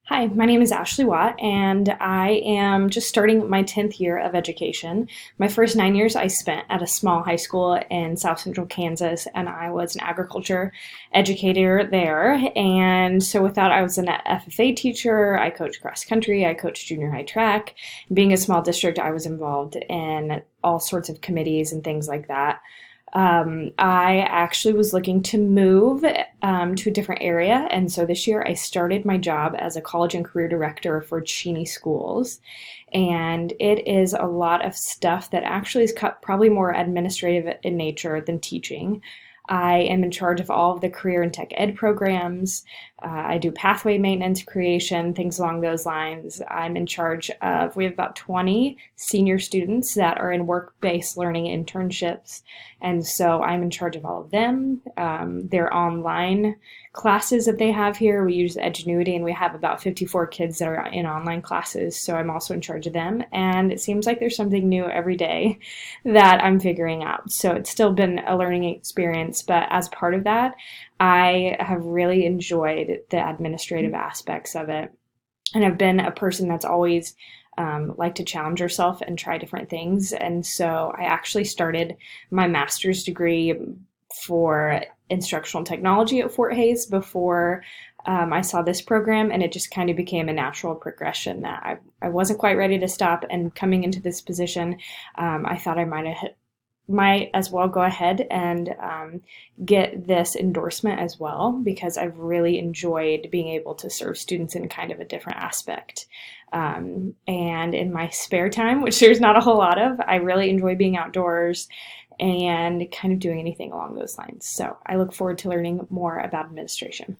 Hi, my name is Ashley Watt, and I am just starting my 10th year of education. My first 9 years I spent at a small high school in South Central Kansas, and I was an agriculture educator there. And so, with that, I was an FFA teacher, I coached cross country, I coached junior high track. Being a small district, I was involved in all sorts of committees and things like that. I actually was looking to move to a different area, and so this year I started my job as a college and career director for Cheney Schools. And it is a lot of stuff that actually is probably more administrative in nature than teaching. I am in charge of all of the career and tech ed programs. I do pathway maintenance creation, things along those lines. I'm in charge of, we have about 20 senior students that are in work-based learning internships. And so I'm in charge of all of them. Their online classes that they have here, we use Edgenuity, and we have about 54 kids that are in online classes. So I'm also in charge of them. And it seems like there's something new every day that I'm figuring out. So it's still been a learning experience, but as part of that, I have really enjoyed the administrative aspects of it. And I've been a person that's always liked to challenge yourself and try different things. And so I actually started my master's degree for instructional technology at Fort Hays before I saw this program, and it just kind of became a natural progression that I wasn't quite ready to stop. And coming into this position, I thought I might as well go ahead and get this endorsement as well, because I've really enjoyed being able to serve students in kind of a different aspect. And in my spare time, which there's not a whole lot of, I really enjoy being outdoors and kind of doing anything along those lines. So I look forward to learning more about administration.